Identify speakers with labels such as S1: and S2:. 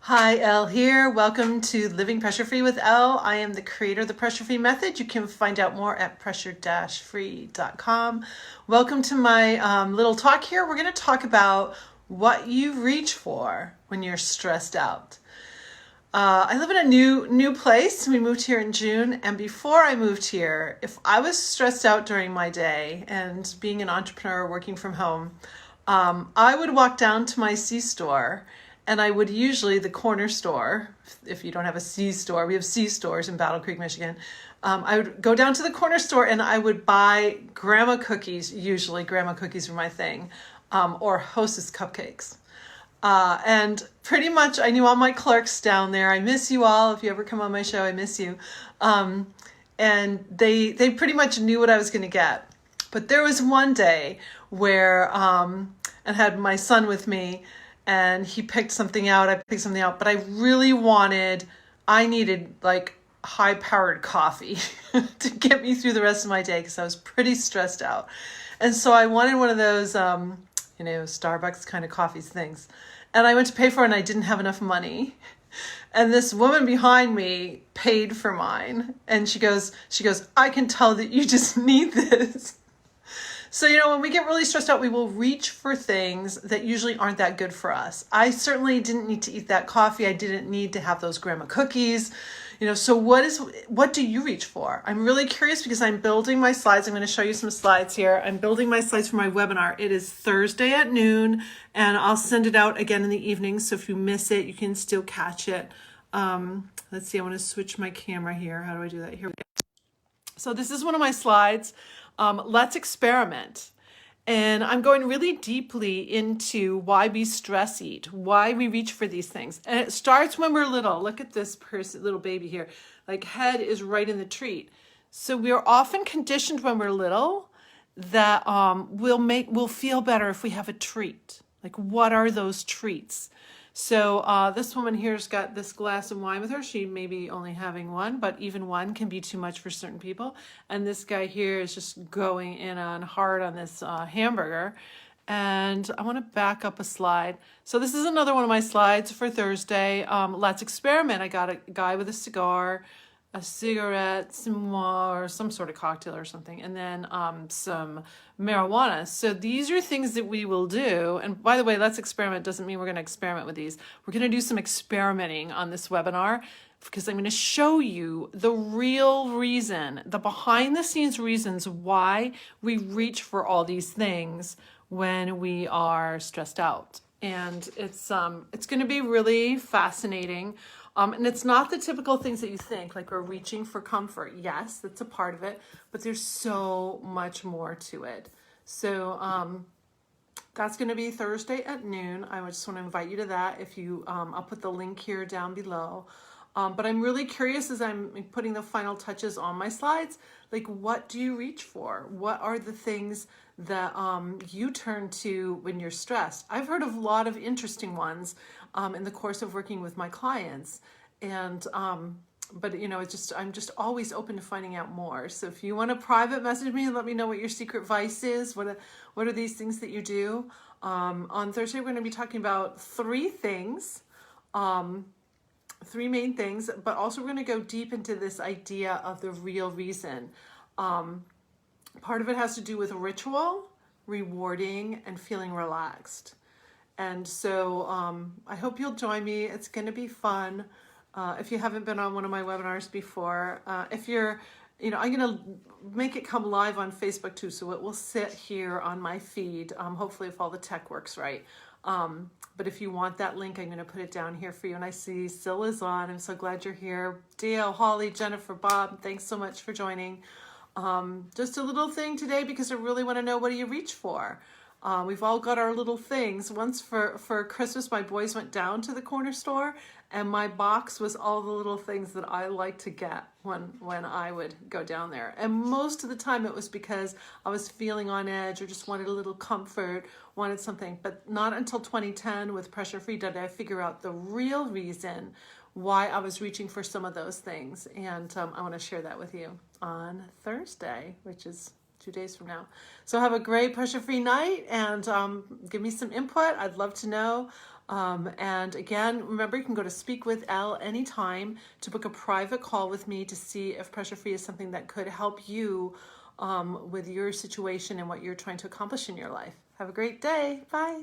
S1: Hi, Elle here. Welcome to Living Pressure Free with Elle. I am the creator of the Pressure Free Method. You can find out more at pressure-free.com. Welcome to my little talk here. We're going to talk about what you reach for when you're stressed out. I live in a new place. We moved here in June, and before I moved here, if I was stressed out during my day and being an entrepreneur working from home, I would walk down to my C-store, and I would usually, the corner store, if you don't have a C-store, we have C-stores in Battle Creek, Michigan. I would go down to the corner store and I would buy grandma cookies. Usually grandma cookies were my thing, or Hostess cupcakes. And pretty much I knew all my clerks down there. I miss you all. If you ever come on my show, I miss you. And they pretty much knew what I was going to get. But there was one day where, and had my son with me, and he picked something out. I picked something out, but I needed like high-powered coffee to get me through the rest of my day because I was pretty stressed out. And so I wanted one of those, Starbucks kind of coffee things. And I went to pay for it and I didn't have enough money. And this woman behind me paid for mine. And she goes, I can tell that you just need this. So, when we get really stressed out, we will reach for things that usually aren't that good for us. I certainly didn't need to eat that coffee. I didn't need to have those grandma cookies. So what do you reach for? I'm really curious because I'm building my slides. I'm going to show you some slides here. I'm building my slides for my webinar. It is Thursday at noon, and I'll send it out again in the evening. So if you miss it, you can still catch it. Let's see, I want to switch my camera here. How do I do that? Here we go. So this is one of my slides. Let's experiment. And I'm going really deeply into why we stress eat, why we reach for these things. And it starts when we're little. Look at this little baby here. Like, head is right in the treat. So we're often conditioned when we're little that we'll feel better if we have a treat. Like, what are those treats? So this woman here's got this glass of wine with her. She may be only having one, but even one can be too much for certain people. And this guy here is just going in on hard on this hamburger. And I want to back up a slide. So this is another one of my slides for Thursday. Let's experiment. I got a guy with a cigar, a cigarette, or some sort of cocktail or something, and then some marijuana. So these are things that we will do. And by the way, let's experiment doesn't mean we're going to experiment with these. We're going to do some experimenting on this webinar because I'm going to show you the real reason, the behind the scenes reasons why we reach for all these things when we are stressed out. And it's going to be really fascinating. And it's not the typical things that you think, like we're reaching for comfort. Yes, that's a part of it, but there's so much more to it. So that's going to be Thursday at noon. I just want to invite you to that. If you, I'll put the link here down below. But I'm really curious as I'm putting the final touches on my slides, like what do you reach for? What are the things that you turn to when you're stressed? I've heard of a lot of interesting ones in the course of working with my clients. And but I'm just always open to finding out more. So if you want to private message me and let me know what your secret vice is, what are these things that you do? On Thursday, we're going to be talking about three things. Three main things, but also we're going to go deep into this idea of the real reason. Part of it has to do with ritual, rewarding, and feeling relaxed. And so I hope you'll join me. It's going to be fun. If you haven't been on one of my webinars before, if you're, I'm going to make it come live on Facebook too, so it will sit here on my feed, hopefully if all the tech works right. But if you want that link, I'm going to put it down here for you. And I see Sylla's on. I'm so glad you're here. Dale, Holly, Jennifer, Bob, thanks so much for joining. Just a little thing today because I really want to know, what do you reach for? We've all got our little things. Once for Christmas, my boys went down to the corner store and my box was all the little things that I like to get when I would go down there. And most of the time it was because I was feeling on edge or just wanted a little comfort, wanted something. But not until 2010 with Pressure Free did I figure out the real reason why I was reaching for some of those things. And I want to share that with you on Thursday, which is 2 days from now. So have a great pressure-free night and give me some input. I'd love to know. And again, remember, you can go to Speak with Elle anytime to book a private call with me to see if pressure free is something that could help you with your situation and what you're trying to accomplish in your life. Have a great day. Bye.